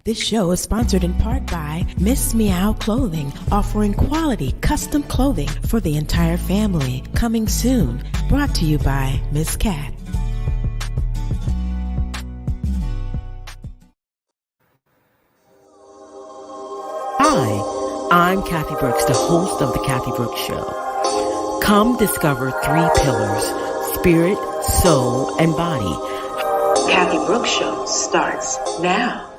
This show is sponsored in part by Miss Meow Clothing, offering quality custom clothing for the entire family. Coming soon. Brought to you by Miss Cat. Hi, I'm Kathy Brooks, the host of The Kathy Brooks Show. Come discover three pillars: spirit, soul, and body. Kathy Brooks Show starts now.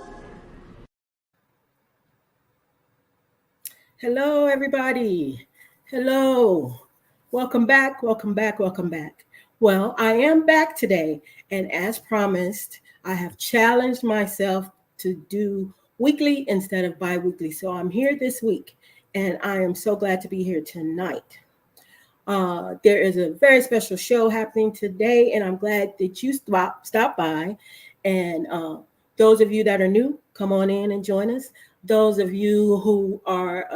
Hello, everybody. Hello. Welcome back. Well, I am back today, and as promised, I have challenged myself to do weekly instead of bi-weekly. So I'm here this week, and I am so glad to be here tonight. There is a very special show happening today, and I'm glad that you stopped by. And those of you that are new, come on in and join us. Those of you who are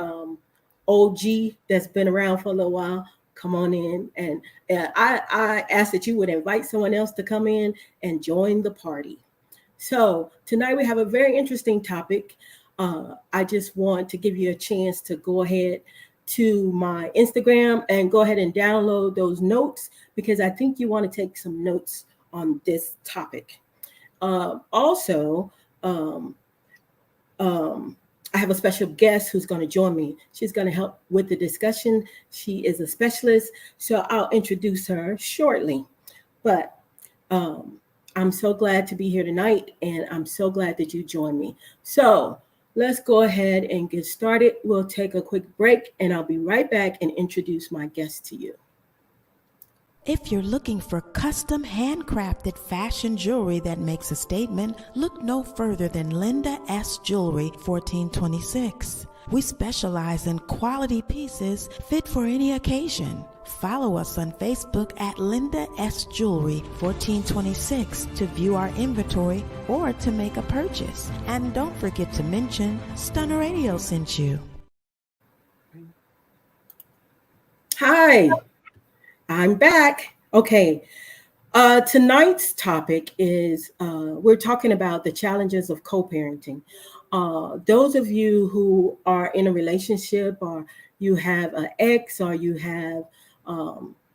OG that's been around for a little while, come on in. And I ask that you would invite someone else to come in and join the party. So tonight we have a very interesting topic. I just want to give you a chance to go ahead to my Instagram and go ahead and download those notes, because I think you want to take some notes on this topic. Also, I have a special guest who's going to join me. She's going to help with the discussion. She is a specialist, so I'll introduce her shortly. But I'm so glad to be here tonight, and I'm so glad that you joined me. So let's go ahead and get started. We'll take a quick break, and I'll be right back and introduce my guest to you. If you're looking for custom handcrafted fashion jewelry that makes a statement, look no further than Linda S. Jewelry 1426. We specialize in quality pieces fit for any occasion. Follow us on Facebook at Linda S. Jewelry 1426 to view our inventory or to make a purchase. And don't forget to mention Stunner Radio sent you. Hi, I'm back. Okay. Tonight's topic is we're talking about the challenges of co-parenting. Those of you who are in a relationship, or you have an ex, or you have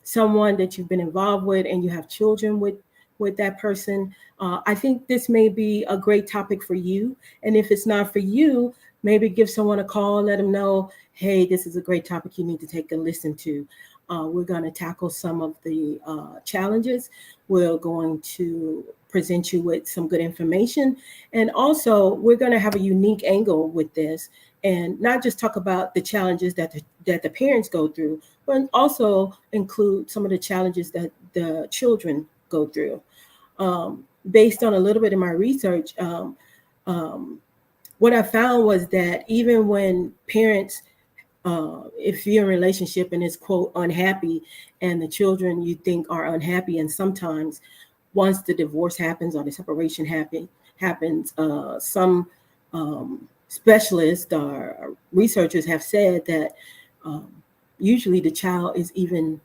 someone that you've been involved with and you have children with that person, I think this may be a great topic for you. And if it's not for you, maybe give someone a call, let them know, hey, this is a great topic you need to take a listen to. We're going to tackle some of the challenges. We're going to present you with some good information. And also, we're going to have a unique angle with this, and not just talk about the challenges that the parents go through, but also include some of the challenges that the children go through. Based on a little bit of my research, what I found was that even when parents, if you're in a relationship and it's, quote, unhappy, and the children you think are unhappy, and sometimes once the divorce happens or the separation happens, some specialists or researchers have said that usually the child is even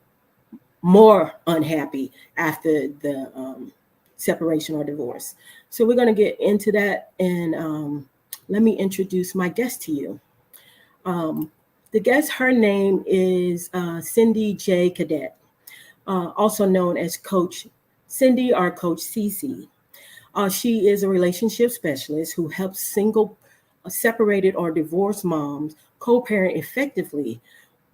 more unhappy after the separation or divorce. So we're going to get into that, and let me introduce my guest to you. The guest, her name is Cindy J. Cadet, also known as Coach Cindy or Coach Cece. She is a relationship specialist who helps single, separated, or divorced moms co-parent effectively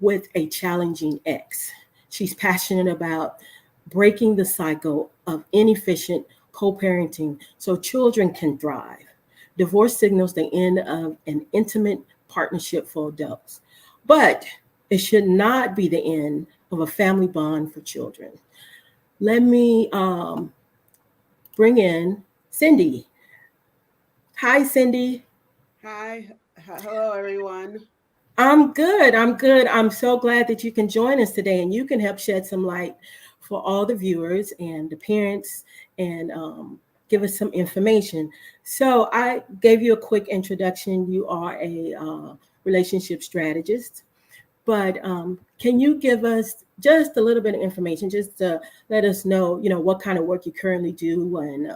with a challenging ex. She's passionate about breaking the cycle of inefficient co-parenting so children can thrive. Divorce signals the end of an intimate partnership for adults, but it should not be the end of a family bond for children. Let me bring in Cindy. Hi, Cindy. Hi. Hello, everyone. I'm good. I'm so glad that you can join us today, and you can help shed some light for all the viewers and the parents, and give us some information. So I gave you a quick introduction. You are a relationship strategist, but can you give us just a little bit of information, just to let us know, what kind of work you currently do, and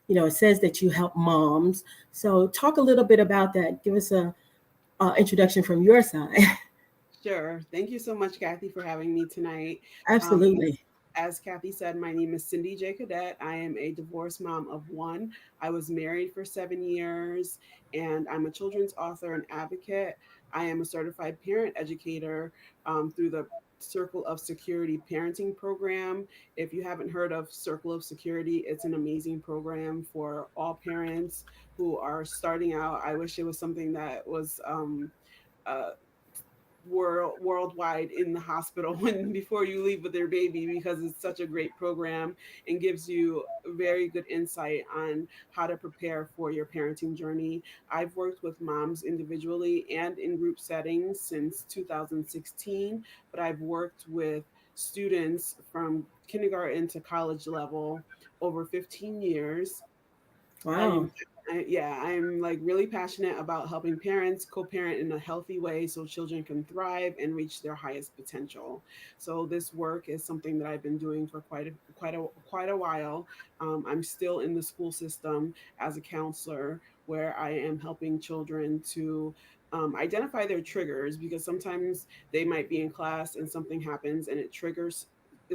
it says that you help moms. So talk a little bit about that. Give us a introduction from your side. Sure. Thank you so much, Kathy, for having me tonight. Um, Absolutely. as Kathy said, my name is Cindy J. Cadet. I am a divorced mom of one. I was married for 7 years, and I'm a children's author and advocate. I am a certified parent educator through the Circle of Security parenting program. If you haven't heard of Circle of Security, it's an amazing program for all parents who are starting out. I wish it was something that was uh, worldwide in the hospital when before you leave with their baby, because it's such a great program and gives you very good insight on how to prepare for your parenting journey. I've worked with moms individually and in group settings since 2016, but I've worked with students from kindergarten to college level over 15 years. Wow. I'm yeah, I'm like really passionate about helping parents co-parent in a healthy way so children can thrive and reach their highest potential. So this work is something that I've been doing for quite a while. I'm still in the school system as a counselor where I am helping children to identify their triggers, because sometimes they might be in class and something happens and it triggers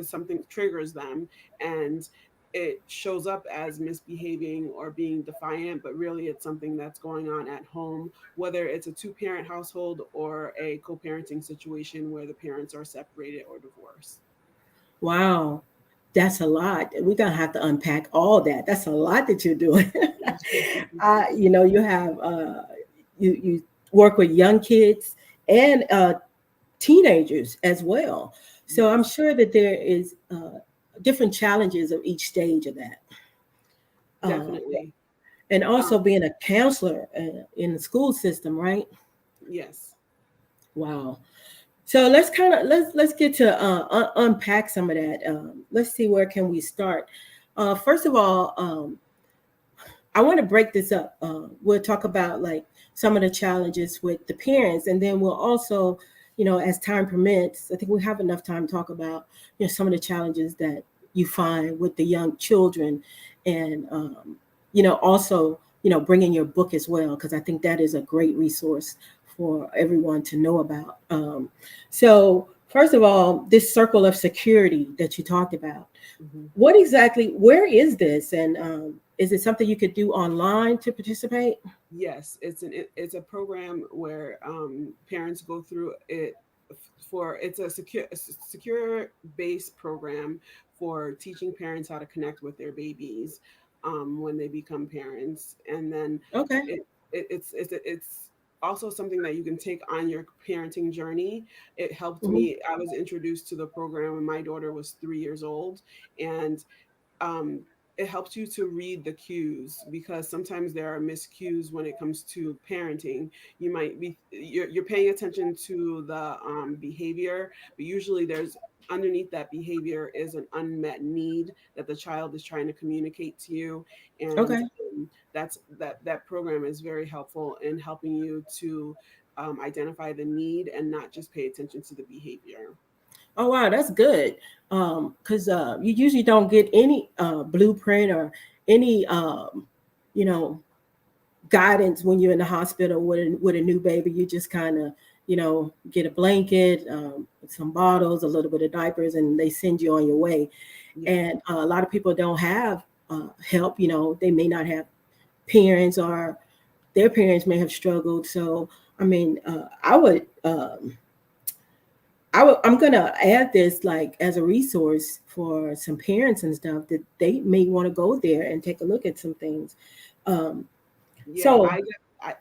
something triggers them, and it shows up as misbehaving or being defiant, but really it's something that's going on at home, whether it's a two-parent household or a co-parenting situation where the parents are separated or divorced. Wow. That's a lot. We're gonna have to unpack all that. That's a lot that you're doing. You have you work with young kids and teenagers as well. So I'm Yes, sure that there is different challenges of each stage of that. Uh, definitely. and Um, also being a counselor in the school system, right? yes, Wow. So let's kind of let's get to unpack some of that. Let's see, where can we start. First of all, I want to break this up. We'll talk about like some of the challenges with the parents, and then we'll also, as time permits, I think we have enough time to talk about some of the challenges that you find with the young children, and also bringing your book as well, because I think that is a great resource for everyone to know about. So first of all, this circle of security that you talked about, mhm. what exactly, where is this? And is it something you could do online to participate? Yes, it's a program where parents go through it for it's a secure based program for teaching parents how to connect with their babies when they become parents, and then Okay. it, it's also something that you can take on your parenting journey. It helped Hmm. me. I was introduced to the program when my daughter was 3 years old, and um, it helps you to read the cues, because sometimes there are miscues when it comes to parenting. You're paying attention to the behavior, but usually there's underneath that behavior is an unmet need that the child is trying to communicate to you, and Okay. that program is very helpful in helping you to identify the need and not just pay attention to the behavior. Oh wow, that's good. Because you usually don't get any blueprint or any you know guidance when you're in the hospital with a new baby. You just kind of get a blanket, some bottles, a little bit of diapers, and they send you on your way. Yeah. And a lot of people don't have help. They may not have parents, or their parents may have struggled. So I mean, I'm gonna add this like as a resource for some parents and stuff, that they may want to go there and take a look at some things. Um, Yeah, so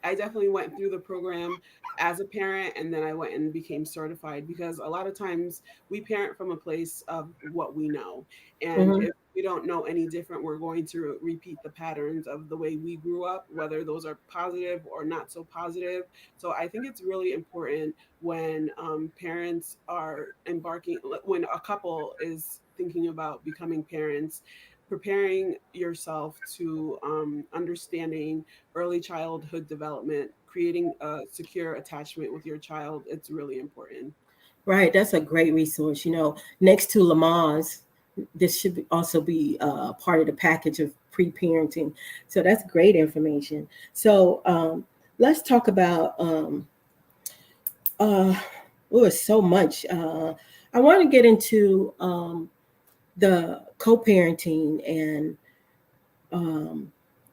I definitely went through the program as a parent, and then I went and became certified, because a lot of times we parent from a place of what we know. And mhm. if we don't know any different, we're going to repeat the patterns of the way we grew up, whether those are positive or not so positive. So I think it's really important when parents are embarking, when a couple is thinking about becoming parents, preparing yourself to understanding early childhood development, creating a secure attachment with your child. It's really important. Right, that's a great resource. Next to Lamaze, this should also be part of the package of pre-parenting. So that's great information. So let's talk about uh, oh, it's so much. I want to get into the co-parenting and um,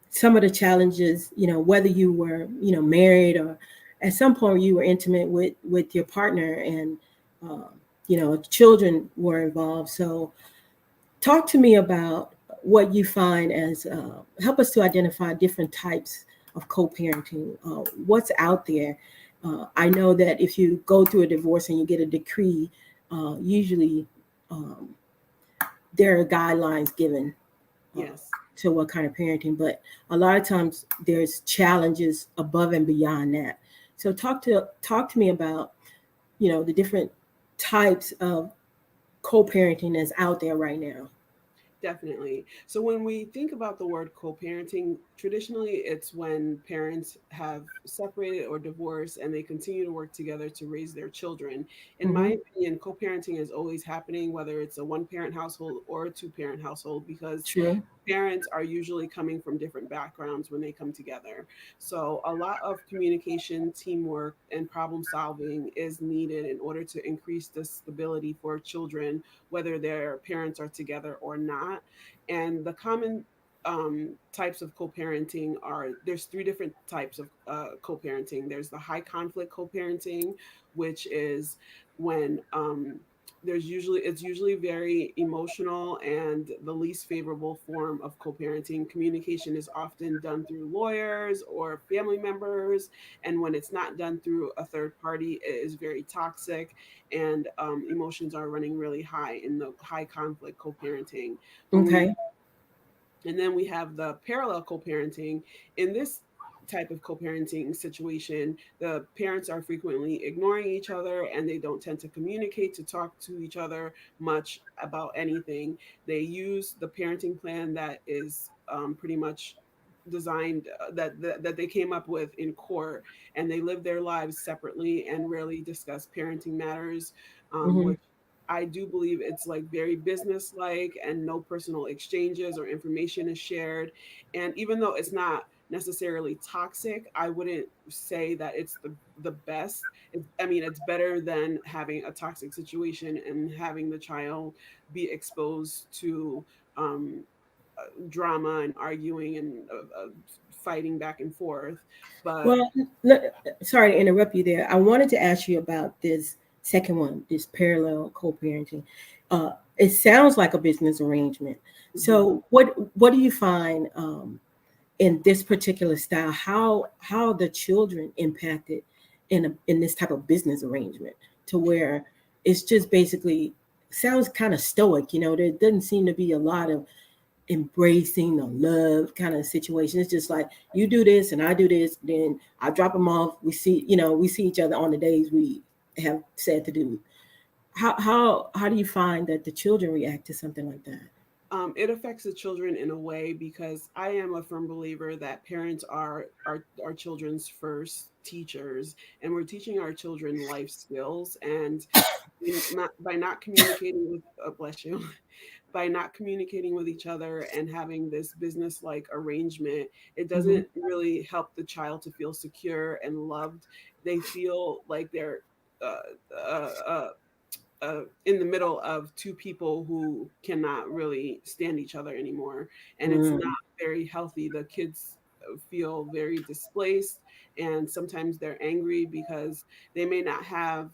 some of the challenges. Whether you were married or at some point you were intimate with your partner, and uh, children were involved. So talk to me about what you find as help us to identify different types of co-parenting. What's out there? I know that if you go through a divorce and you get a decree, usually um, there are guidelines given uh, Yes. to what kind of parenting, but a lot of times there's challenges above and beyond that. So talk to me about the different types of co-parenting that's out there right now. Definitely. So when we think about the word co-parenting, traditionally it's when parents have separated or divorced and they continue to work together to raise their children. In Hmm. my opinion, co-parenting is always happening, whether it's a one-parent household or a two-parent household, because True. parents are usually coming from different backgrounds when they come together. So, a lot of communication, teamwork, and problem solving is needed in order to increase the stability for children, whether their parents are together or not. And the common types of co-parenting are, there's three different types of co-parenting. There's the high conflict co-parenting, which is when it's usually very emotional and the least favorable form of co-parenting. Communication is often done through lawyers or family members, and when it's not done through a third party, it is very toxic, and emotions are running really high in the high conflict co-parenting. when we Okay. and then we have the parallel co-parenting. In this type of co-parenting situation, the parents are frequently ignoring each other and they don't tend to communicate to talk to each other much about anything. They use the parenting plan that is pretty much designed that they came up with in court, and they live their lives separately and rarely discuss parenting matters, Hmm. which I do believe it's like very business like, and no personal exchanges or information is shared. And even though it's not necessarily toxic, I wouldn't say that it's the best. I mean, it's better than having a toxic situation and having the child be exposed to um, drama and arguing and fighting back and forth. But Well, le- sorry to interrupt you there. I wanted to ask you about this second one, this parallel co-parenting. It sounds like a business arrangement. mhm. So, what do you find in this particular style? How the children impacted in this type of business arrangement, to where it's just basically sounds kind of stoic. There doesn't seem to be a lot of embracing the love kind of situation. It's just like you do this and I do this, then I drop them off. We see each other on the days we have said to do. How do you find that the children react to something like that? It affects the children in a way, because I am a firm believer that parents are our children's first teachers, and we're teaching our children life skills. And by not communicating with, bless you, by not communicating with each other and having this business like arrangement, it Hmm. doesn't really help the child to feel secure and loved. They feel like they're in the middle of two people who cannot really stand each other anymore. And it's not Mm. very healthy. The kids feel very displaced, and sometimes they're angry because they may not have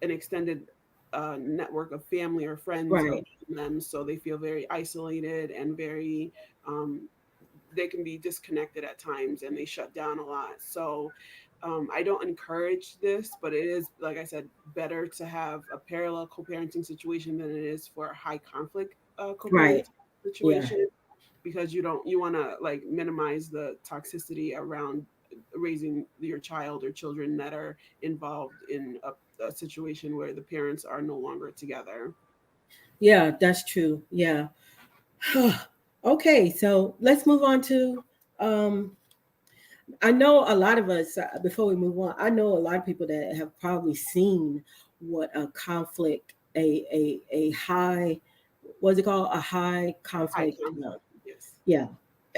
an extended network of family or friends around Right. them. So they feel very isolated and very, um, they can be disconnected at times and they shut down a lot. So I don't encourage this, but it is, like I said, better to have a parallel co-parenting situation than it is for a high conflict co-parenting Right. Yeah. situation, because you want to like minimize the toxicity around raising your child or children that are involved in a situation where the parents are no longer together. Yeah, that's true. Yeah. Okay, so let's move on to um I know a lot of us, before we move on, I know a lot of people that have probably seen what a conflict, a high what's it called, a high High conflict. conflict. Yes. Yeah,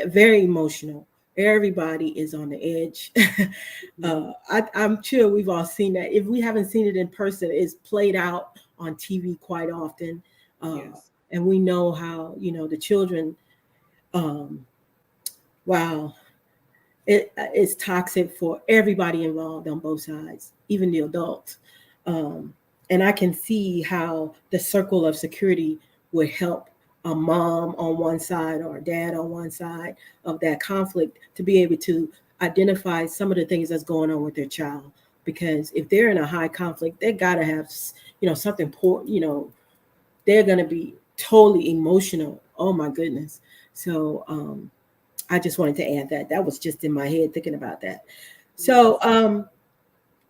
very emotional. Everybody is on the edge. Mhm. I'm sure we've all seen that. If we haven't seen it in person, it's played out on TV quite often. Uh, Yes. and we know how, the children, um, wow, it's toxic for everybody involved on both sides, even the adults. Um, and I can see how the circle of security would help a mom on one side or a dad on one side of that conflict to be able to identify some of the things that's going on with their child. Because if they're in a high conflict, they gotta have, something poor. They're gonna be totally emotional. Oh my goodness. So I just wanted to add that. That was just in my head thinking about that. So Yes.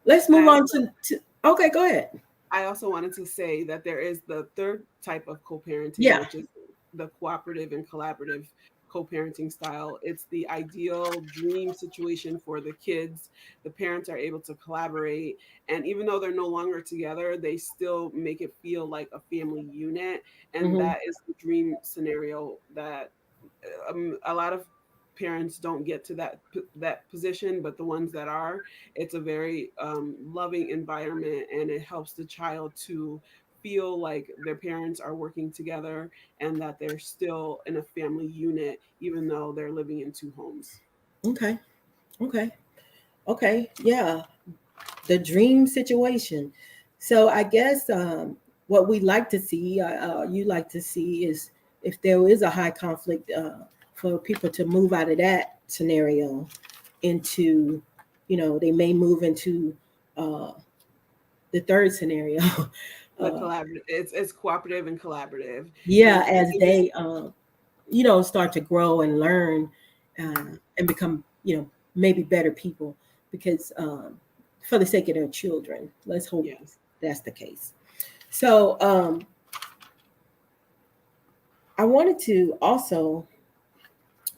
let's And move on to okay, go ahead. I also wanted to say that there is the third type of co-parenting, Yeah. which is the cooperative and collaborative co-parenting style. It's the ideal dream situation for the kids. The parents are able to collaborate, and even though they're no longer together, they still make it feel like a family unit, and Hmm. that is the dream scenario that a lot of parents don't get to that position, but the ones that are, it's a very loving environment, and it helps the child to feel like their parents are working together and that they're still in a family unit even though they're living in two homes. Okay. Okay. Okay. Yeah. The dream situation. So I guess what we like to see, you like to see, is if there is a high conflict, for people to move out of that scenario into, they may move into uh, the third scenario. The uh, collaborative, it's cooperative and collaborative. yeah, And the as thing is, they start to grow and learn, and become, maybe better people, because for the sake of their children, let's hope yes. that's the case. So I wanted to also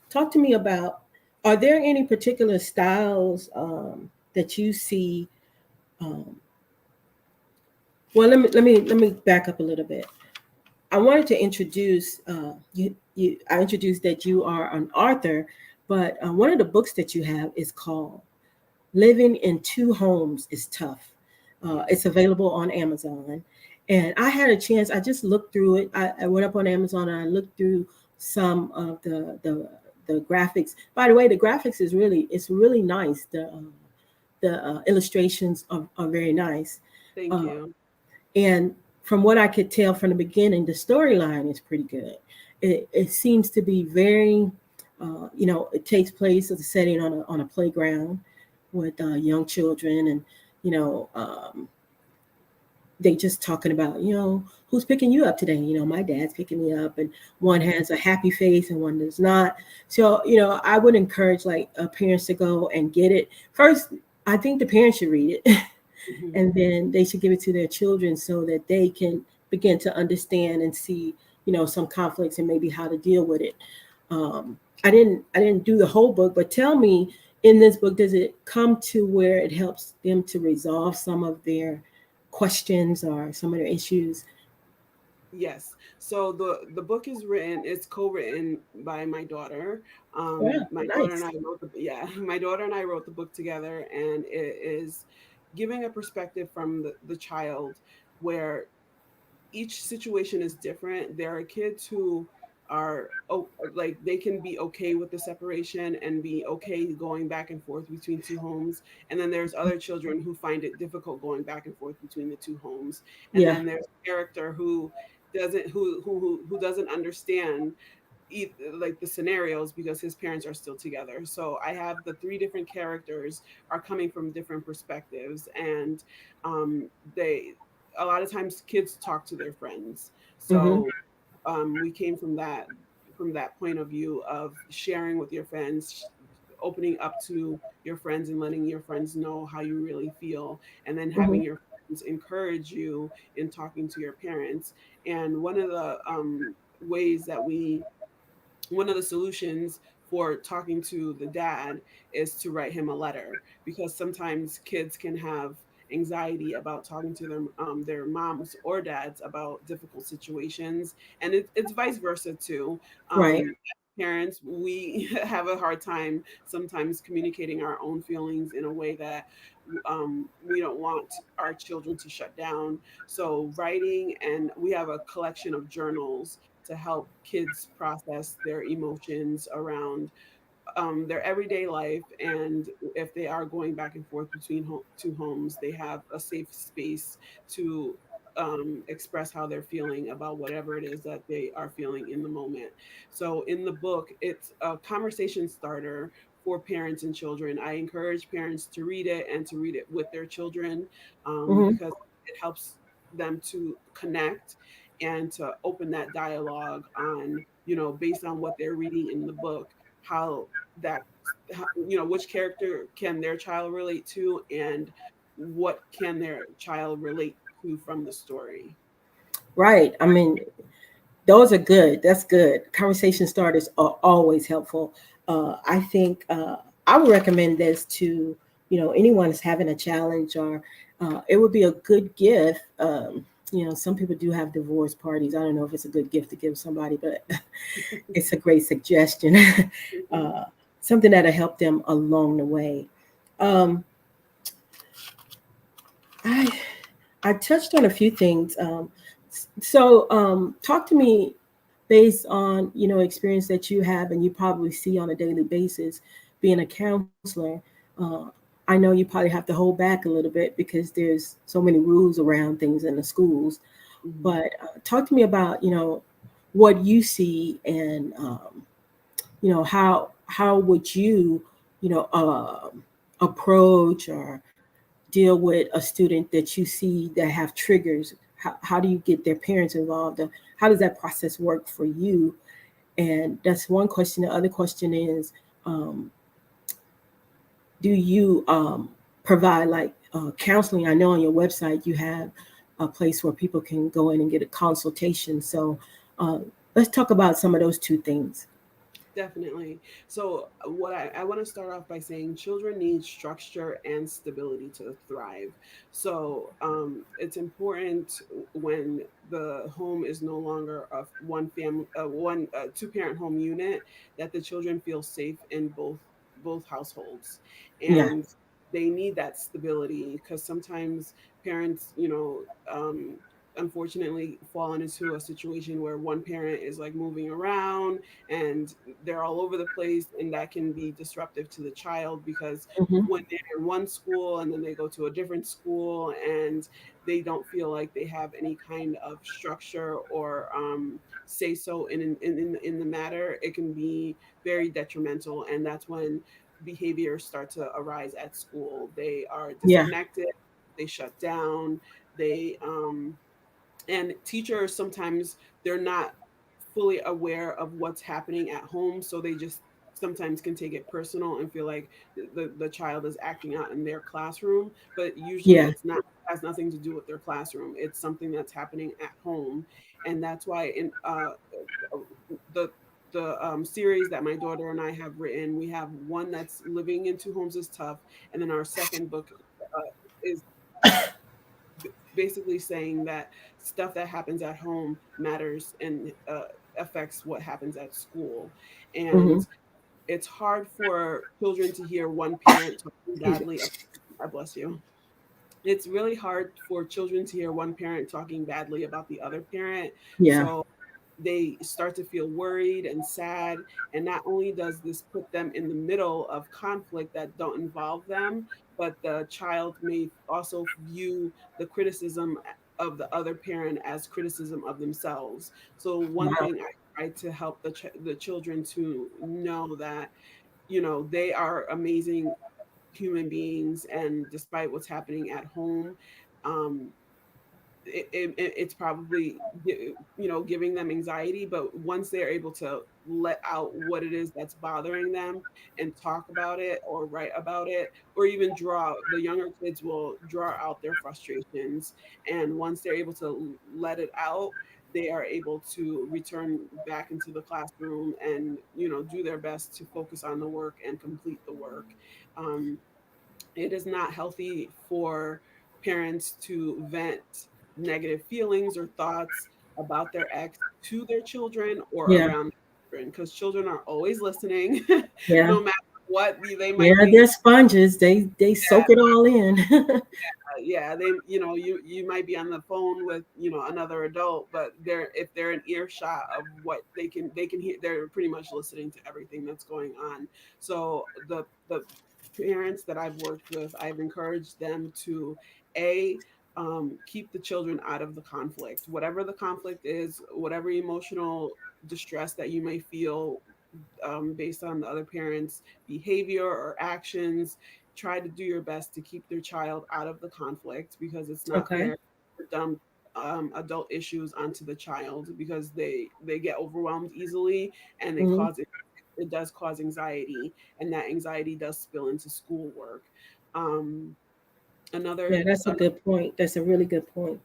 talk to me about, are there any particular styles that you see? um, well, let me back up a little bit. I wanted to introduce you. I introduced that you are an author, but one of the books that you have is called "Living in Two Homes is Tough." It's Yes. available on Amazon, and I had a chance. I just looked through it. I went up on Amazon and I looked through some of the graphics. By the way, the graphics is really nice. The illustrations are very nice. Thank Uh, you. and from what I could tell from the beginning, the storyline is pretty good. It seems to be very, it takes place as a setting on a playground with young children, and you know, they just talking about, who's picking you up today. My dad's picking me up, and one Mhm. has a happy face and one does not. So I would encourage, like, parents to go and get it first. I think the parents should read it, Mhm. and then they should give it to their children so that they can begin to understand and see, some conflicts and maybe how to deal with it. um, I didn't do the whole book, but tell me, in this book, does it come to where it helps them to resolve some of their questions or some of their issues? Yes. So the book is written, it's co-written by my daughter. Yeah, My daughter and nice. I wrote the yeah, my daughter and I wrote the book together, and it is giving a perspective from the child where each situation is different. There are kids who are like they can be okay with the separation and be okay going back and forth between two homes, and then there's other children who find it difficult going back and forth between the two homes, and Yeah. then there's a character who doesn't understand like the scenarios because his parents are still together. So I have the three different characters are coming from different perspectives, and they a lot of times kids talk to their friends. Hmm. So we came from that point of view of sharing with your friends, opening up to your friends and letting your friends know how you really feel, and then Hmm. having your friends encourage you in talking to your parents. And ways that we one of the solutions for talking to the dad is to write him a letter, because sometimes kids can have anxiety about talking to their moms or dads about difficult situations, and it's vice versa too. Right. Parents, we have a hard time sometimes communicating our own feelings in a way that we don't want our children to shut down. So writing, and we have a collection of journals to help kids process their emotions around their everyday life. And if they are going back and forth between two homes, they have a safe space to express how they're feeling about whatever it is that they are feeling in the moment. So in the book, it's a conversation starter for parents and children. I encourage parents to read it and to read it with their children, Hmm. because it helps them to connect and to open that dialogue on, based on what they're reading in the book, how that which character can their child relate to, and what can their child relate to from the story. Right. I mean, those are good. That's good. Conversation starters are always helpful. I think I would recommend this to anyone that's having a challenge, or it would be a good gift. Some people do have divorce parties. I don't know if it's a good gift to give somebody, but it's a great suggestion. Mhm. uh, Something that'll help them along the way. Um, I I touched on a few things. Talk to me based on experience that you have and you probably see on a daily basis, being a counselor. Uh, I know you probably have to hold back a little bit because there's so many rules around things in the schools. Mhm. But talk to me about what you see, and how would you approach or deal with a student that you see that have triggers. How do you get their parents involved? How does that process work for you? And that's one question. The other question is, um, do you provide like counseling? I know on your website you have a place where people can go in and get a consultation. So uh, let's talk about some of those two things. Definitely. So, what I want to start off by saying, children need structure and stability to thrive. So, it's important when the home is no longer a one family, one two parent home unit, that the children feel safe in both households, Yeah. and they need that stability, because sometimes parents, unfortunately fall into a situation where one parent is like moving around and they're all over the place, and that can be disruptive to the child, because Hmm. when they're in one school and then they go to a different school and they don't feel like they have any kind of structure or say so in the matter, it can be very detrimental. And that's when behaviors start to arise at school. They are Yeah. disconnected, they shut down, they and teachers sometimes, they're not fully aware of what's happening at home, so they just sometimes can take it personal and feel like the child is acting out in their classroom, but usually Yeah. it's not, has nothing to do with their classroom, it's something that's happening at home. And that's why in the series that my daughter and I have written, we have one that's living in two homes is tough, and then our second book is basically saying that stuff that happens at home matters and affects what happens at school. Hmm. And it's hard for children to hear one parent talking badly. I bless you. It's really hard for children to hear one parent talking badly about the other parent. Yeah. So they start to feel worried and sad. And not only does this put them in the middle of conflict that don't involve them, but the child may also view the criticism of the other parent as criticism of themselves. So one Wow. thing I try to help the children to know that, they are amazing human beings, and despite what's happening at home, um, it's probably giving them anxiety, but once they're able to let out what it is that's bothering them and talk about it or write about it, or even draw, the younger kids will draw out their frustrations, and once they're able to let it out, they are able to return back into the classroom and do their best to focus on the work and complete the work. um, it is not healthy for parents to vent negative feelings or thoughts about their ex to their children or Yeah. around children, because children are always listening, Yeah. no matter what they might Yeah. think. They're sponges. They soak it all in. Yeah, they, you might be on the phone with, another adult, but if they're an earshot of what they can hear, they're pretty much listening to everything that's going on. So the parents that I've worked with, I've encouraged them to a keep the children out of the conflict, whatever the conflict is, whatever emotional distress that you may feel based on the other parent's behavior or actions. Try to do your best to keep their child out of the conflict, because it's not Okay. fair to dump adult issues onto the child, because they get overwhelmed easily, and Hmm. it does cause anxiety, and that anxiety does spill into schoolwork. Um, Yeah, another that's a good point. That's a really good point.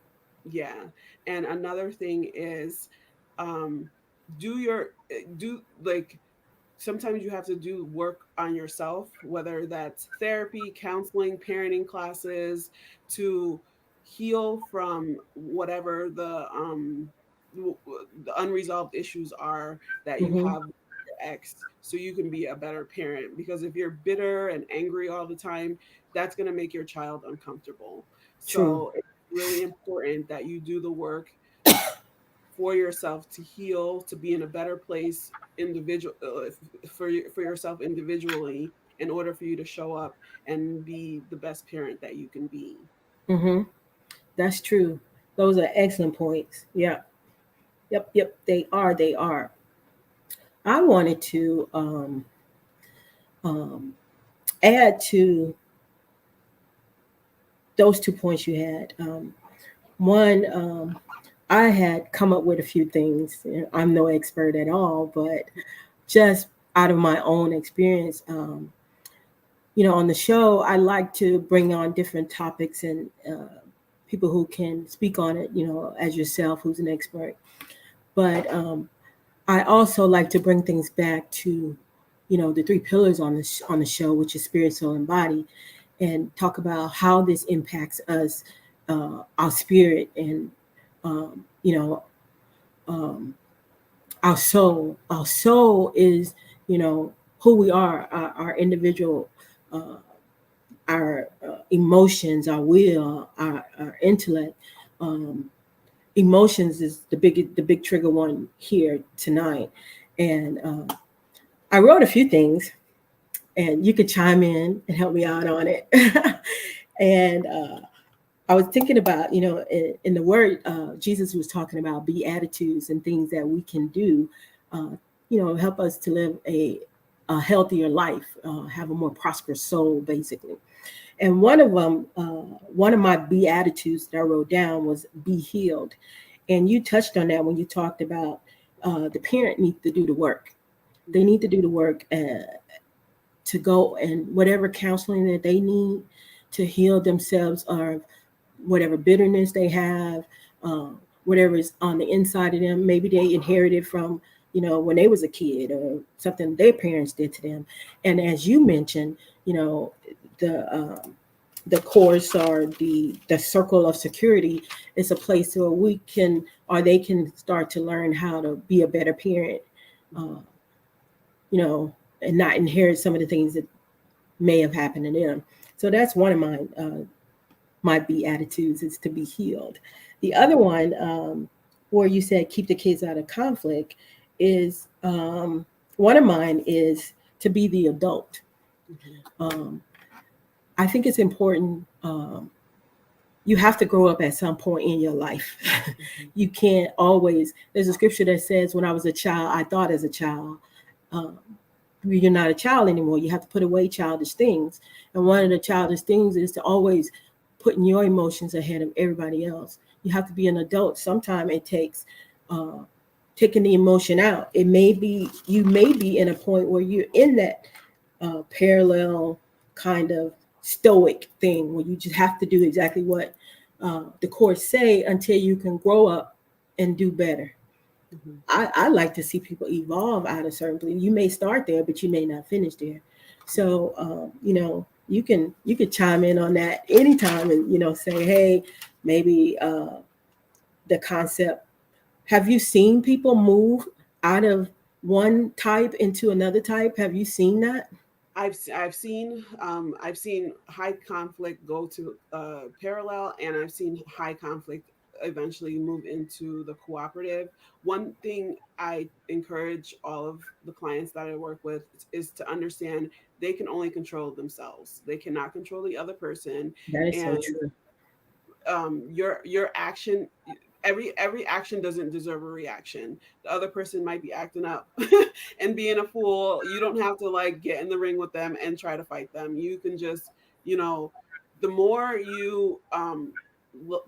Yeah, and another thing is, um, do your do like sometimes you have to do work on yourself, whether that's therapy, counseling, parenting classes, to heal from whatever the unresolved issues are that you Hmm. have with your ex, so you can be a better parent. Because if you're bitter and angry all the time, that's going to make your child uncomfortable. True. So it's really important that you do the work for yourself to heal, to be in a better place for yourself individually, in order for you to show up and be the best parent that you can be. Hmm. That's true. Those are excellent points. Yeah. Yep. Yep. They are. They are. I wanted to um, add to those 2 points you had. One, I had come up with a few things. I'm no expert at all, but just out of my own experience, on the show, I like to bring on different topics and people who can speak on it, as yourself, who's an expert. But I also like to bring things back to, the three pillars on the show, which is spirit, soul, and body, and talk about how this impacts us, our spirit, and um, you know, um, our soul. Our soul is, who we are, our individual, our emotions, our will, our intellect. Um, Emotions is the big trigger one here tonight, and I wrote a few things, and you could chime in and help me out on it. And I was thinking about, in the word, Jesus was talking about beatitudes and things that we can do, uh, help us to live a healthier life, have a more prosperous soul, basically. And one of them, one of my beatitudes that I wrote down was be healed. And you touched on that when you talked about the parent needs to do the work. They need to do the work to go and whatever counseling that they need to heal themselves or whatever bitterness they have, whatever is on the inside of them. Maybe they inherited from, when they was a kid or something their parents did to them. And as you mentioned, the the course or the circle of security is a place where we can or they can start to learn how to be a better parent, uh, and not inherit some of the things that may have happened to them. So that's one of my beatitudes is to be healed. The other one, where you said keep the kids out of conflict, is one of mine is to be the adult. Mhm. Um, I think it's important. You have to grow up at some point in your life. Mhm. You can't always. There's a scripture that says, "When I was a child, I thought as a child." Um, you're not a child anymore. You have to put away childish things. And one of the childish things is to always putting your emotions ahead of everybody else. You have to be an adult. Sometimes it takes uh, taking the emotion out. It may be you may be in a point where you're in that parallel kind of stoic thing where you just have to do exactly what the course say until you can grow up and do better. Mhm. I like to see people evolve out of certain beliefs. You may start there, but you may not finish there. So, you could chime in on that anytime, and say, hey, maybe the concept. Have you seen people move out of one type into another type? Have you seen that? I've seen high conflict go to parallel, and I've seen high conflict eventually move into the cooperative. One thing I encourage all of the clients that I work with is to understand they can only control themselves. They cannot control the other person, That is so and true. your action, every action doesn't deserve a reaction. The other person might be acting up and being a fool. You don't have to like get in the ring with them and try to fight them. You can just, you know, the more you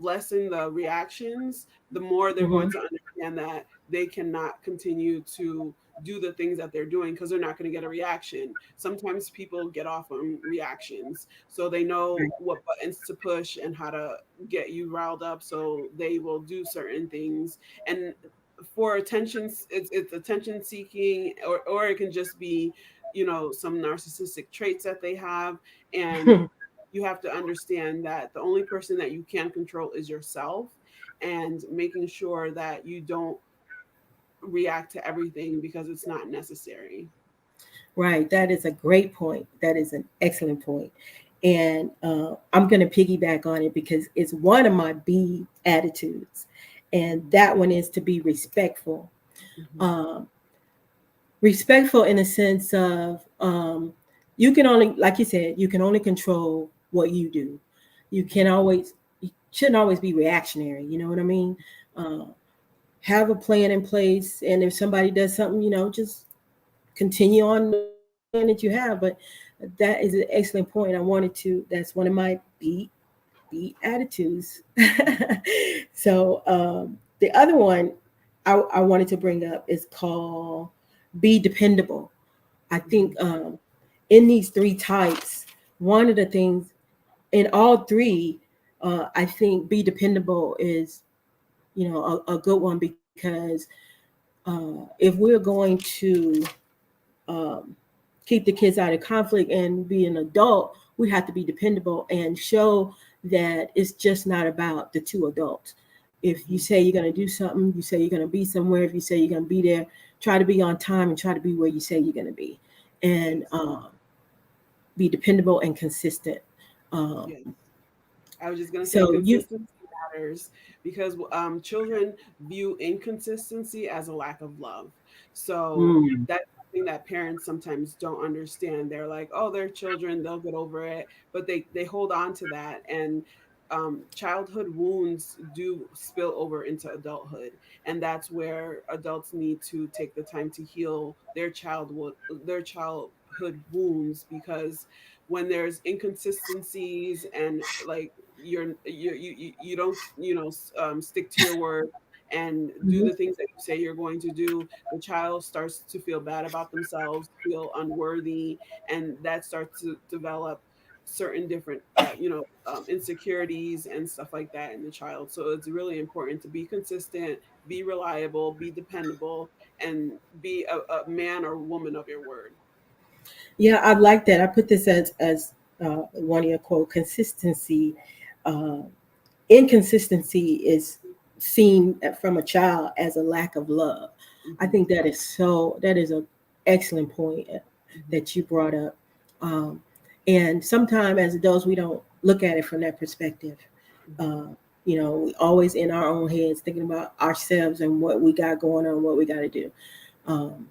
lessen the reactions, the more they're going Hmm. to understand that they cannot continue to do the things that they're doing because they're not going to get a reaction. Sometimes people get off on reactions, so they know what buttons to push and how to get you riled up, so they will do certain things. And for attention, it's attention seeking, or it can just be, some narcissistic traits that they have. And you have to understand that the only person that you can control is yourself, and making sure that you don't react to everything because it's not necessary. Right. That is a great point. That is an excellent point. And I'm going to piggyback on it because it's one of my B attitudes. And that one is to be respectful. Mhm. Um, Respectful in the sense of you can only, like you said, you can only control what you do. You shouldn't always be reactionary. You know what I mean? Uh, have a plan in place. And if somebody does something, just continue on the plan that you have. But that is an excellent point. That's one of my B attitudes. So the other one I wanted to bring up is called be dependable. I think Mhm. in these three types, one of the things in all three, I think be dependable is a good one because if we're going to um, keep the kids out of conflict and be an adult, we have to be dependable and show that it's just not about the two adults. If you Mhm. say you're going to do something, you say you're going to be somewhere, if you say you're going to be there, try to be on time and try to be where you say you're going to be. And Yes. be dependable and consistent. Um, Yes. I was just going to say so you, consistency matters, because children view inconsistency as a lack of love. So mm, that's something that parents sometimes don't understand. They're like, oh, they're children, they'll get over it. But they hold on to that. And childhood wounds do spill over into adulthood. And that's where adults need to take the time to heal their childhood wounds, because when there's inconsistencies and like you don't stick to your word and do mhm. the things that you say you're going to do, the child starts to feel bad about themselves, feel unworthy, and that starts to develop certain different insecurities and stuff like that in the child. So it's really important to be consistent, be reliable, be dependable, and be a man or woman of your word. Yeah, I like that. I put this as one of your quote consistency. Uh, Inconsistency is seen from a child as a lack of love. I Hmm. think that is an excellent point Hmm. that you brought up. Um, and sometimes as adults, we don't look at it from that perspective. Hmm. Uh, we always in our own heads thinking about ourselves and what we got going on, what we got to do. Um,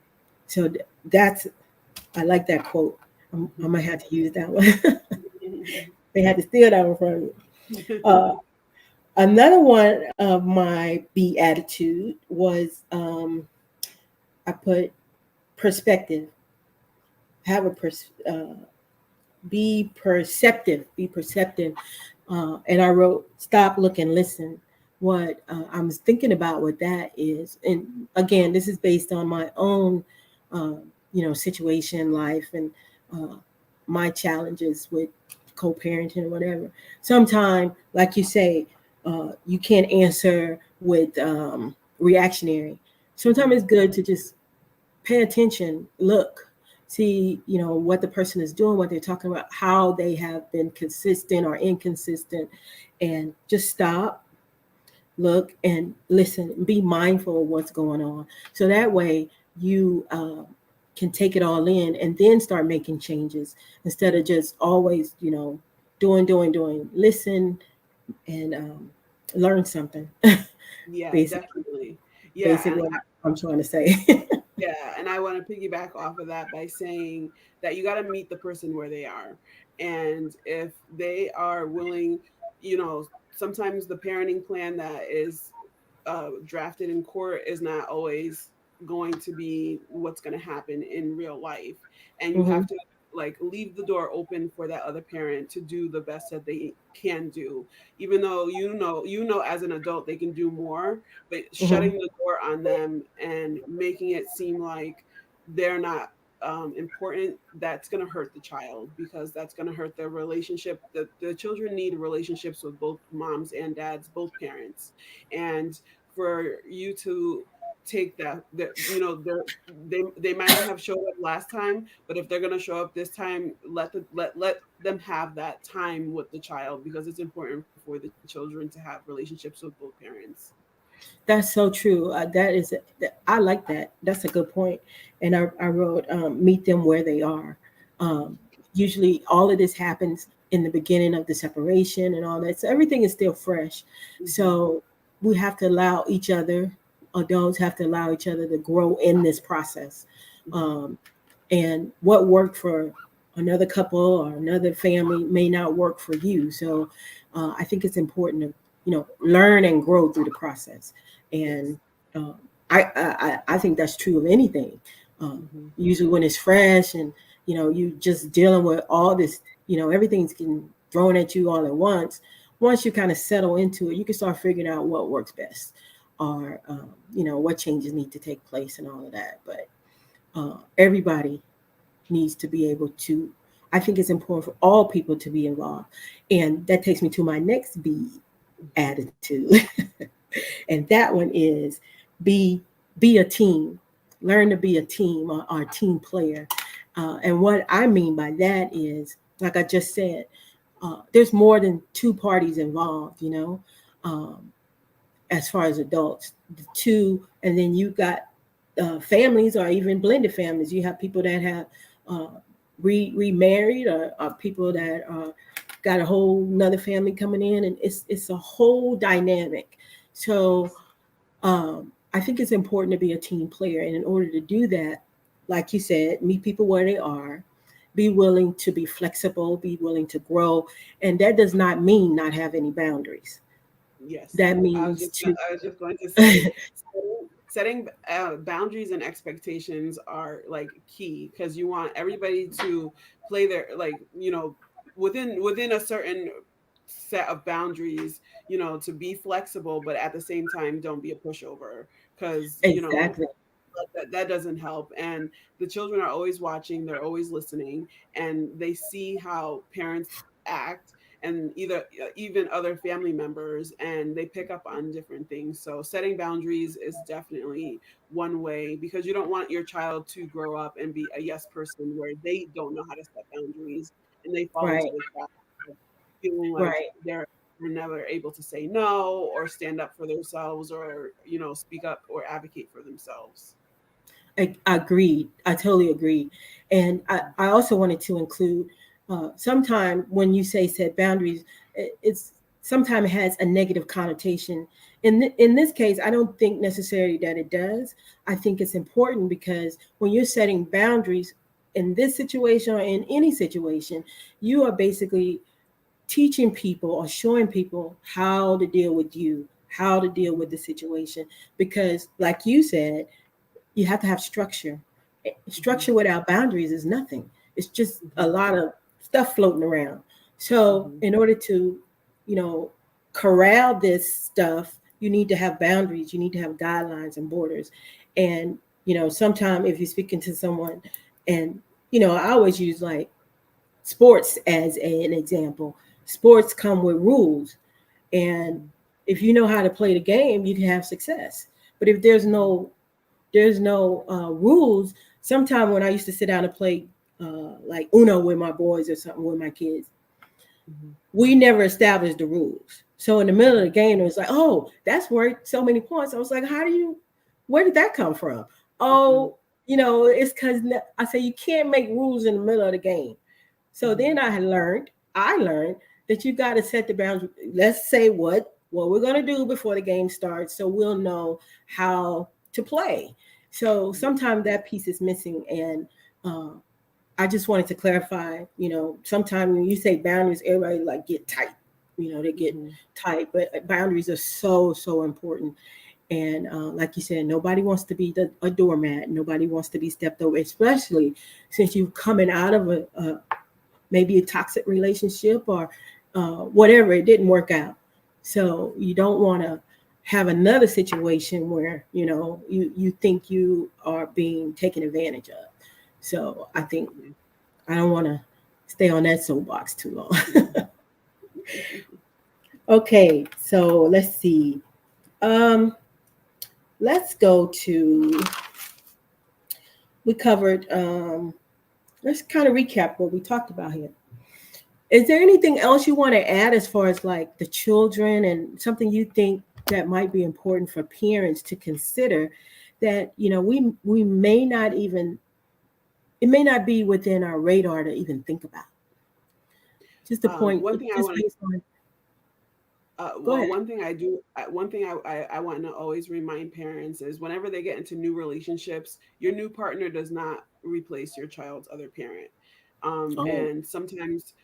so that's I like that quote. I might have to use that one. They had to steal that one from me. Uh, Another one of my B attitude was I put perspective. Have a be perceptive. Be perceptive. And I wrote stop, look, and listen. What I was thinking about what that is, and again, this is based on my own, uh, situation, life, and uh, my challenges with co-parenting or whatever. Sometimes, like you say, you can't answer with reactionary. Sometimes Hmm. it's good to just pay attention, look, see, what the person is doing, what they're talking about, how they have been consistent or inconsistent, and just stop, look, and listen, be mindful of what's going on. So that way you can take it all in and then start making changes instead of just always, doing. Listen and learn something. Yeah, Basic, definitely. Yeah, basic and what I'm trying to say. yeah, and I want to piggyback off of that by saying that you got to meet the person where they are. And if they are willing, sometimes the parenting plan that is drafted in court is not always going to be what's going to happen in real life. And you Hmm. have to like leave the door open for that other parent to do the best that they can do, even though as an adult they can do more, but Hmm. shutting the door on them and making it seem like they're not important, that's going to hurt the child, because that's going to hurt their relationship. The children need relationships with both moms and dads, both parents. And for you to take that they might have showed up last time, but if they're going to show up this time, let them have that time with the child, because it's important for the children to have relationships with both parents. That's so true. I like that. That's a good point. And I wrote, meet them where they are. Um, Usually, all of this happens in the beginning of the separation and all that. So everything is still fresh. Hmm. So we have to allow each other, adults have to allow each other to grow in this process. Hmm. Um, and what worked for another couple or another family may not work for you. So I think it's important to learn and grow through the process. And Yes. um, I think that's true of anything. Um, Hmm. Usually when it's fresh and you just dealing with all this, everything's getting thrown at you all at once. Once you kind of settle into it, you can start figuring out what works best, or what changes need to take place and all of that. But everybody needs to be able to. I think it's important for all people to be involved, and that takes me to my next B, Hmm. attitude. And that one is be be a team. Learn to be a team, or team player. And what I mean by that is, like I just said, there's more than two parties involved. Um, as far as adults, the two, and then you got families, or even blended families. You have people that have uh, remarried, or people that got a whole another family coming in, and it's a whole dynamic. So Yes. I think it's important to be a team player, and in order to do that, like you said, meet people where they are, be willing to be flexible, be willing to grow, and that does not mean not have any boundaries. Yes, That I was means just to I was just going to say, setting boundaries and expectations are like key, because you want everybody to play their like within a certain set of boundaries, to be flexible, but at the same time don't be a pushover, because exactly. that doesn't help. And the children are always watching, they're always listening, and they see how parents act, and even other family members, and they pick up on different things. So setting boundaries is definitely one way, because you don't want your child to grow up and be a yes person where they don't know how to set boundaries, and they fall into Right, the trap of feeling like right. they're never able to say no or stand up for themselves, or speak up or advocate for themselves. I agreed. I totally agree. And I also wanted to include, sometime when you say set boundaries, it's sometimes it has a negative connotation. In this case, I don't think necessarily that it does. I think it's important because when you're setting boundaries in this situation or in any situation, you are basically teaching people or showing people how to deal with you, how to deal with the situation. Because, like you said, you have to have structure. Hmm. Structure without boundaries is nothing. It's just a Hmm. lot of stuff floating around. So, Hmm. in order to, you know, corral this stuff, you need to have boundaries. You need to have guidelines and borders. And, sometimes if you're speaking to someone, and, I always use like sports as an example. Sports come with rules. And Hmm. if you know how to play the game, you can have success. But if there's no rules, Sometime when I used to sit down and play like Uno with my boys or something with my kids, Mhm. we never established the rules. So in the middle of Mhm. the game, it was like, oh, that's worth so many points. I was like, where did that come from? Mhm. Oh, it's because I say you can't make rules in the middle of the game. So then Mhm. I learned that you got to set the boundary. Let's say what we're going to do before the game starts, so we'll know how to play. So Mhm. sometimes that piece is missing, and uh, I just wanted to clarify. Sometimes when you say boundaries, everybody like get tight. They get Mhm. tight, but boundaries are so so important. And like you said, nobody wants to be a doormat. Nobody wants to be stepped over, especially since you're coming out of a maybe a toxic relationship or whatever. It didn't work out, so you don't want to have another situation where you think you are being taken advantage of. So I think Absolutely. I don't want to stay on that soapbox too long. Mhm. Okay, so let's see. Um, let's go to we covered. Let's kind of recap what we talked about here. Is there anything else you want to add as far as like the children and something you think that might be important for parents to consider that we may not even it may not be within our radar to even think about. Just the point, One thing I just want based on. Go well, ahead. one thing I do, one thing I want to always remind parents is whenever they get into new relationships, your new partner does not replace your child's other parent. Oh, And sometimes,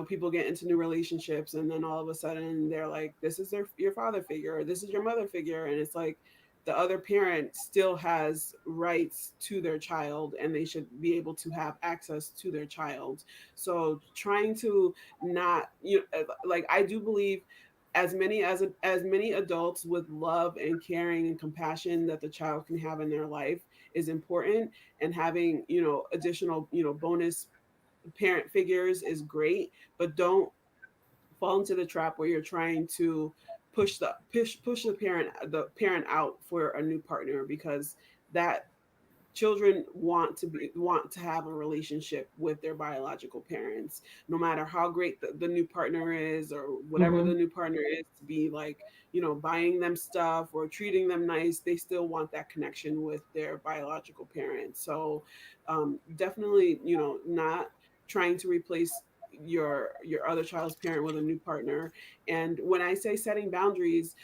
people get into new relationships and then all of a sudden they're like, this is your father figure or this is your mother figure. And it's like the other parent still has rights to their child and they should be able to have access to their child. So trying to not, like I do believe as many adults with love and caring and compassion that the child can have in their life is important, and having additional bonus parent figures is great, but don't fall into the trap where you're trying to push the parent out for a new partner, because that children want to have a relationship with their biological parents, no matter how great the new partner is or whatever mm-hmm. the new partner is, to be like buying them stuff or treating them nice. They still want that connection with their biological parents. So definitely not trying to replace your other child's parent with a new partner. And when I say setting boundaries,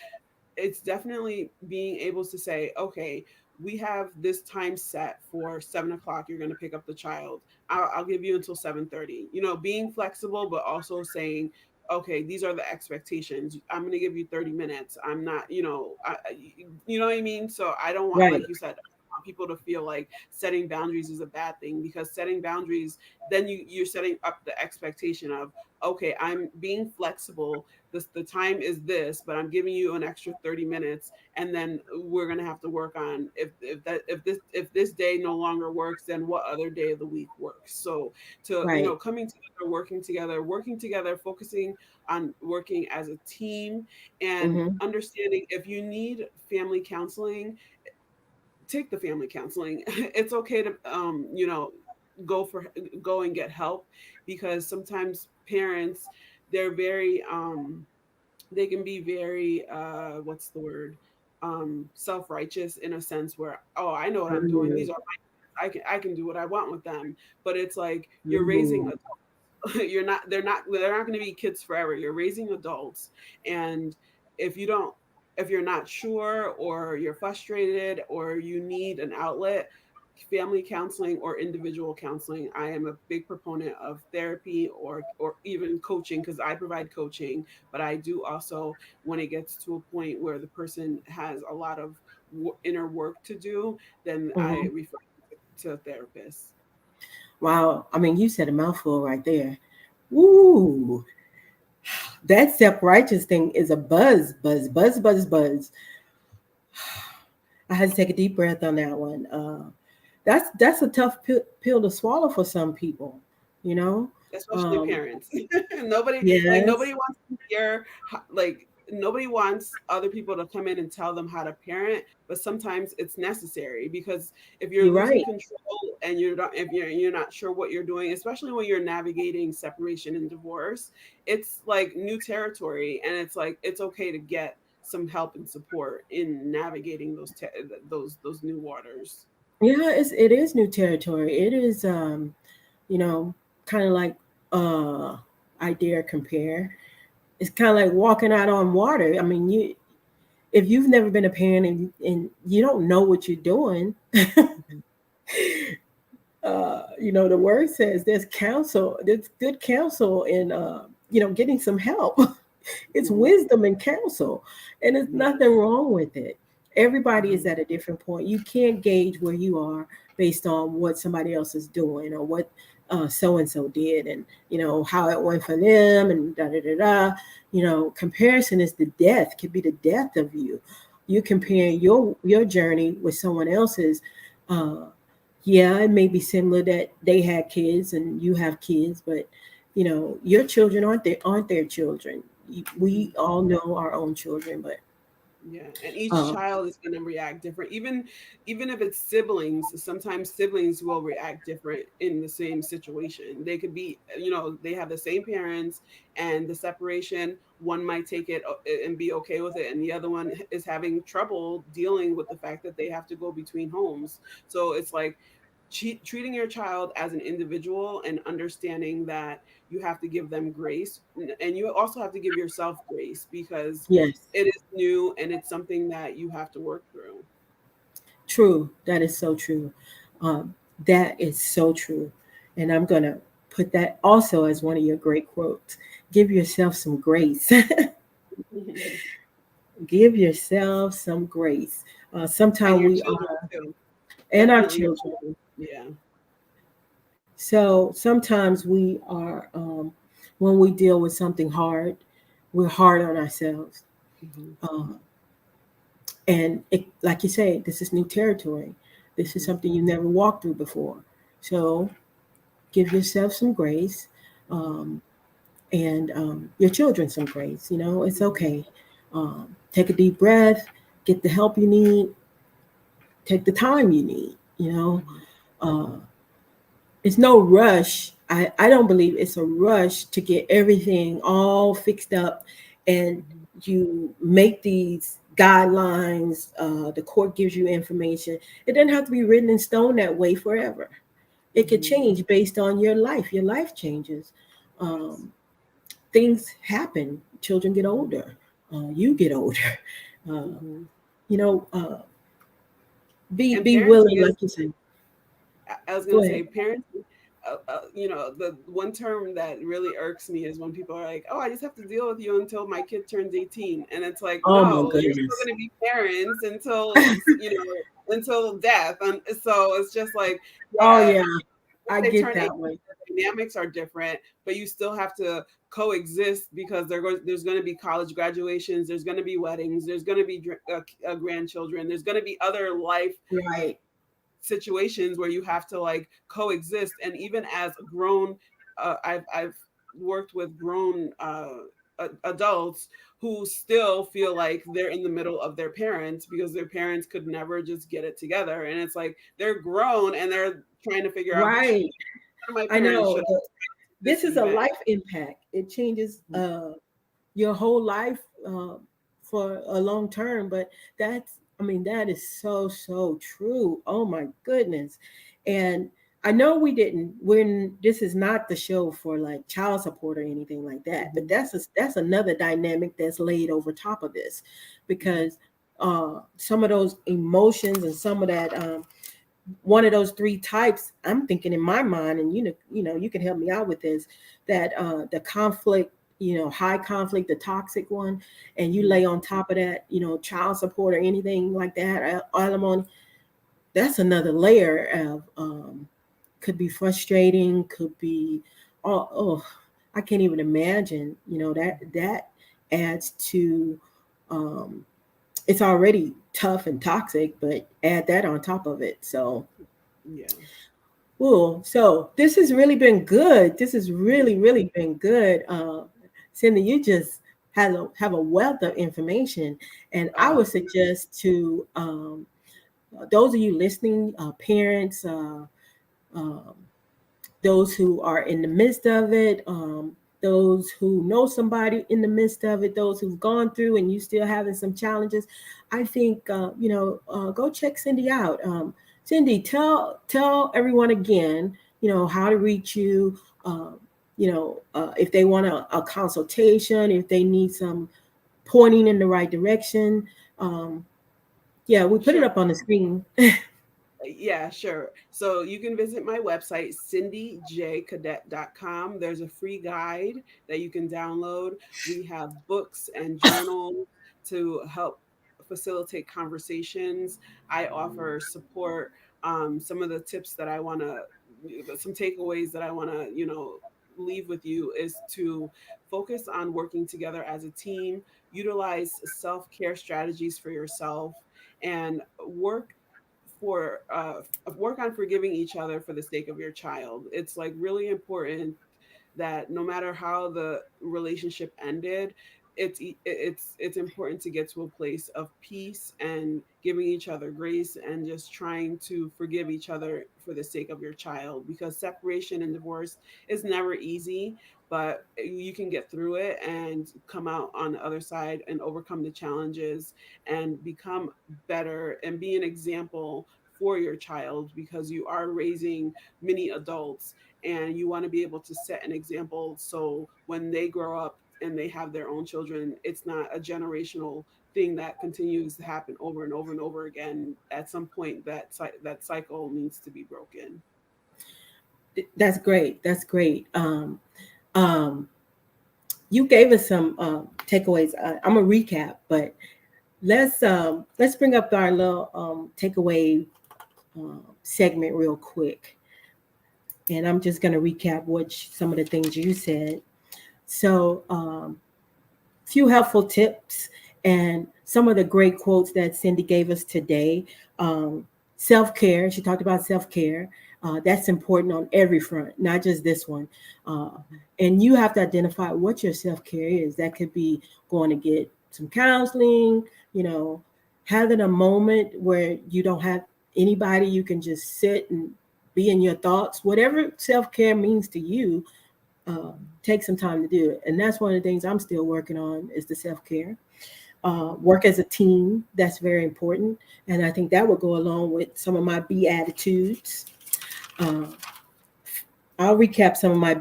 it's definitely being able to say, okay, we have this time set for 7 o'clock. You're going to pick up the child. I'll give you until 7:30. Being flexible, but also saying, okay, these are the expectations. I'm going to give you 30 minutes. I'm not, you know what I mean? So I don't want, Right, like you said, I don't want people to feel like setting boundaries is a bad thing, because setting boundaries, then you're setting up the expectation of, okay, I'm being flexible, the time is this, but I'm giving you an extra 30 minutes, and then we're gonna have to work on if this day no longer works, then what other day of the week works. So to right. coming together, working together, focusing on working as a team, and Mm-hmm. understanding if you need family counseling, take the family counseling. It's okay to go for go and get help, because sometimes parents, they're very they can be very what's the word, self-righteous, in a sense where, oh, I know what I'm doing, these are I can do what I want with them. But it's like you're raising Mm-hmm. you're not they're not going to be kids forever. You're raising adults. And if you don't if you're not sure, or you're frustrated, or you need an outlet, family counseling or individual counseling. I am a big proponent of therapy, or even coaching, because I provide coaching. But I do also, when it gets to a point where the person has a lot of inner work to do, then I Mm-hmm. refer to a therapist. Wow. I mean, you said a mouthful right there. Woo. That self-righteous thing is a buzz, buzz, buzz, buzz, buzz. I had to take a deep breath on that one. That's a tough pill to swallow for some people, you know. Especially Um, parents. Nobody yes, wants to hear like nobody wants other people to come in and tell them how to parent, but sometimes it's necessary, because if you're You're losing right. control and you're not, if you're not sure what you're doing, especially when you're navigating separation and divorce, it's like new territory, and it's like it's okay to get some help and support in navigating those new waters. Yeah, it is new territory. It is you know, kind of like uh I dare compare. It's kind of like walking out on water. I mean, you if you've never been a parent and you don't know what you're doing, Mhm. the word says there's good counsel in getting some help. It's Mhm. wisdom and counsel, and there's Yeah. nothing wrong with it. Everybody is Mhm. at a different point. You can't gauge where you are based on what somebody else is doing or what so and so did, and how it went for them, and da da da da. Comparison is the death. Could be the death of you. You compare Yes. your journey with someone else's. Uh, yeah, it may be similar that they had kids and you have kids, but your children aren't their children. We Mhm. all know our own children, but Yeah, and each um, child is going to react different. Even if it's siblings, sometimes siblings will react different in the same situation. They could be, they have the same parents, and the separation, one might take it and be okay with it, and the other one is having trouble dealing with the fact that they have to go between homes. So it's like treating your child as an individual and understanding that you have to give them grace, and you also have to give yourself grace, because yes, it is new and it's something that you have to work through. true. That is so true. Um, that is so true, and I'm gonna put that also as one of your great quotes. Give yourself some grace. Give yourself some grace. And Sometimes your we children are, too. and our Definitely your children. children. Yeah. So sometimes we are, when we deal with something hard, we're hard on ourselves. Hmm. Uh, and like you say, this is new territory. This is Hmm. something you never walked through before. So give yourself some grace, um, and your children some grace. It's Hmm. okay. Take a deep breath, get the help you need, take the time you need. Hmm. Uh, it's no rush. I don't believe it's a rush to get everything all fixed up, and Hmm. you make these guidelines. The court gives you information. It doesn't have to be written in stone that way forever. It could Hmm. change based on your life. Your life changes. Um, Yes. things happen. Children get Hmm. older. You get older. Uh, Hmm. you know, uh, And be parenting willing, is, like you said. I was Go gonna ahead. say, parenting. The one term that really irks me is when people are like, "Oh, I just have to deal with you until my kid turns 18," and it's like, Oh my no, you're still goodness. going to be parents until death. And so it's just like, Oh yeah, yeah, once I they get turn that 18, one. the dynamics are different, but you still have to coexist, because there's going to be college graduations, there's going to be weddings, there's going to be grandchildren, there's going to be other life Right. situations where you have to like coexist. And even as a grown, I've worked with grown adults who still feel like they're in the middle of their parents, because their parents could never just get it together, and it's like they're grown and they're trying to figure out which Right. one of my I parents know. should This this is a event. life impact. It changes your whole life for a long term. But that is so, so true. Oh my goodness. And I know this is not the show for like child support or anything like that, but Hmm. that's another dynamic that's laid over top of this, Hmm. because some of those emotions and some of that, one of those three types I'm thinking in my mind, and you can help me out with this, that the conflict, high conflict, the toxic one, and you Hmm. lay on top of that, child support or anything like that, alimony. That's another layer of, could be frustrating, could be, oh, I can't even imagine, that adds to, um, it's already tough and toxic, but add that on top of it. So Yeah. cool. So this has really been good. This has really, really been good. Cindy, you just have a wealth of information, and I Oh, would suggest to those of you listening, parents, um, those who are in the midst of it, those who know somebody in the midst of it, those who've gone through and you still having some challenges. I think go check Cindy out. Cindy, tell everyone again, how to reach you. If they want a consultation, if they need some pointing in the right direction. Um, yeah, we put it sure. up on the screen. Yeah, sure. So you can visit my website, cindyjcadet.com. There's a free guide that you can download. We have books and journals to help facilitate conversations. I offer support. Some of the tips that I want to, some takeaways that I want to, leave with you is to focus on working together as a team, utilize self care strategies for yourself, and for work on forgiving each other for the sake of your child. It's like really important that no matter how the relationship ended, it's important to get to a place of peace and giving each other grace and just trying to forgive each other for the sake of your child, because separation and divorce is never easy, but you can get through it and come out on the other side and overcome the challenges and become better and be an example for your child, because you are raising many adults and you want to be able to set an example so when they grow up and they have their own children, it's not a generational thing that continues to happen over and over and over again. At some point, that cycle needs to be broken. That's great. That's great. Um, you gave us some takeaways. I'm gonna recap, but let's bring up our little takeaway segment real quick, and I'm just gonna recap some of the things you said. So, few helpful tips and some of the great quotes that Cindy gave us today. Um, Self care. She talked about self care. That's important on every front, not just this one. Uh, and you have to identify what your self care is. That could be going to get some counseling, you know, having a moment where you don't have anybody, you can just sit and be in your thoughts. Whatever self care means to you, take some time to do it. And that's one of the things I'm still working on is the self care. Work as a team, that's very important. And I think that would go along with some of my B attitudes. Uh, I'll recap some of my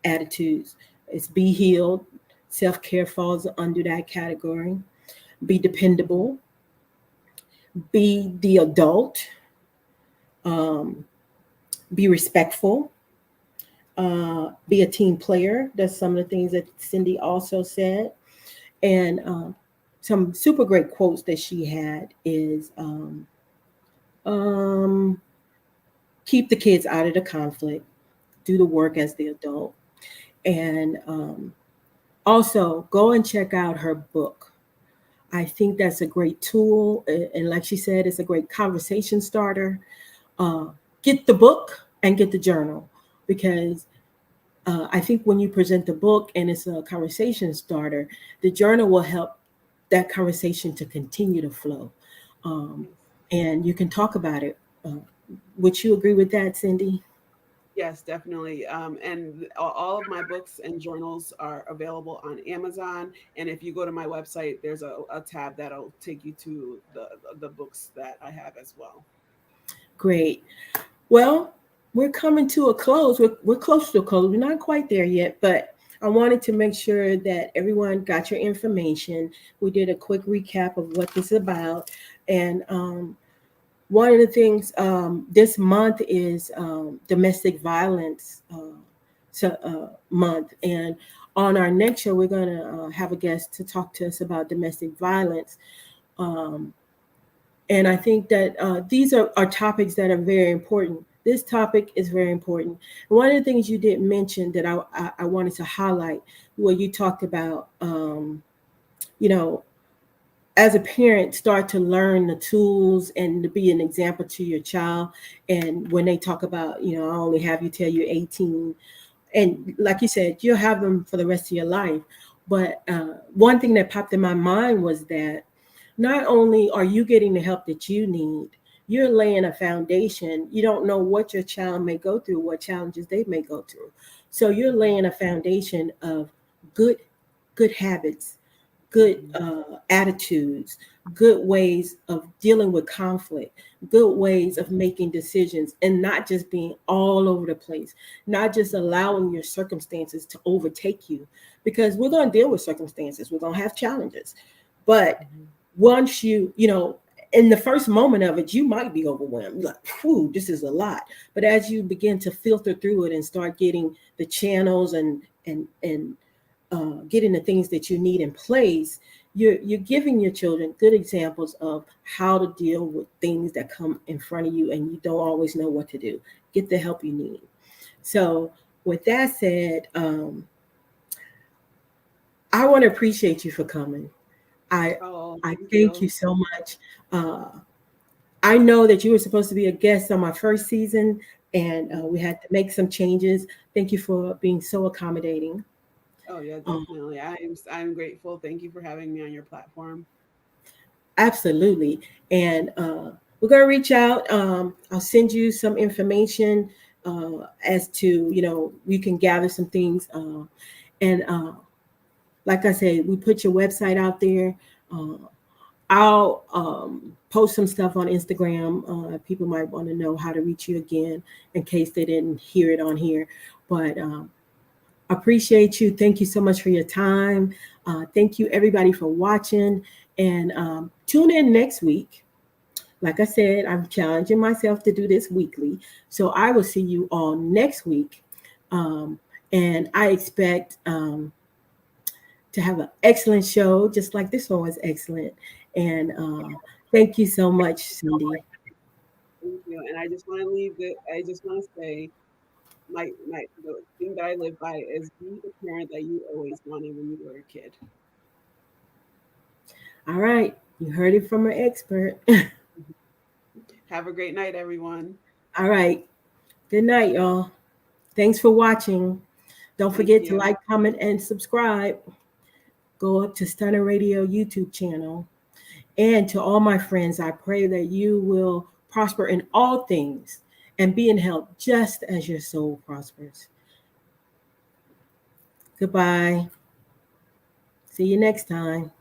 attitudes. It's be healed. Self care falls under that category. Be dependable. Be the adult. Um, be respectful. Be a team player. That's some of the things that Cindy also said. And some super great quotes that she had is um, keep the kids out of the conflict, do the work as the adult, and also go and check out her book. I think that's a great tool. And like she said, it's a great conversation starter. Uh, get the book and get the journal because I think when you present the book and it's a conversation starter, the journal will help that conversation to continue to flow. Um, Yes. and you can talk about it. Uh, would you agree with that, Cindy? Yes, definitely. And all of my books and journals are available on Amazon. And if you go to my website, there's a tab that'll take you to the books that I have as well. Great. Well, we're coming to a close. We're close to a close. We're not quite there yet, but I wanted to make sure that everyone got your information. We did a quick recap of what this is about. And one of the things this month is domestic violence month. And on our next show, we're going to have a guest to talk to us about domestic violence. Um, and I think that these are topics that are very important. This topic is very important. One of the things you did mention that I wanted to highlight, where you talked about, you know, as a parent, start to learn the tools and to be an example to your child. And when they talk about, I only have you till you're 18, and like you said, you'll have them for the rest of your life. But one thing that popped in my mind was that not only are you getting the help that you need, you're laying a foundation. You don't know what your child may go through, what challenges they may go through. So you're laying a foundation of good, good habits, good Mhm. attitudes, good ways of dealing with conflict, good ways of making decisions, and not just being all over the place, not just allowing your circumstances to overtake you, because we're going to deal with circumstances, we're going to have challenges. But Mhm. once in the first moment of it, you might be overwhelmed. You're like, whew, this is a lot. But as you begin to filter through it and start getting the channels and getting the things that you need in place, you're giving your children good examples of how to deal with things that come in front of you and you don't always know what to do. Get the help you need. So, with that said, I want to appreciate you for coming. I Oh, I thank thank you you. so much. I know that you were supposed to be a guest on my first season, and we had to make some changes. Thank you for being so accommodating. Oh yeah, Um, definitely. I'm grateful. Thank you for having me on your platform. Absolutely. And we're going to reach out. I'll send you some information as to, you can gather some things. And like I said, we put your website out there. Uh, I'll post some stuff on Instagram. People might want to know how to reach you again in case they didn't hear it on here. But appreciate you. Thank you so much for your time. Thank you, everybody, for watching. And tune in next week. Like I said, I'm challenging myself to do this weekly. So I will see you all next week. Um, and I expect to have an excellent show, just like this one was excellent. And thank you so much, Cindy. Thank you. And I just want to leave it. I just want to say my the thing that I live by is be the parent that you always wanted when you were a kid. All right. You heard it from an expert. Have a great night, everyone. All right. Good night, y'all. Thanks for watching. Don't Thank forget to you. like, comment, and subscribe. Go up to Stunner Radio YouTube channel. And to all my friends, I pray that you will prosper in all things and be in health just as your soul prospers. Goodbye. See you next time.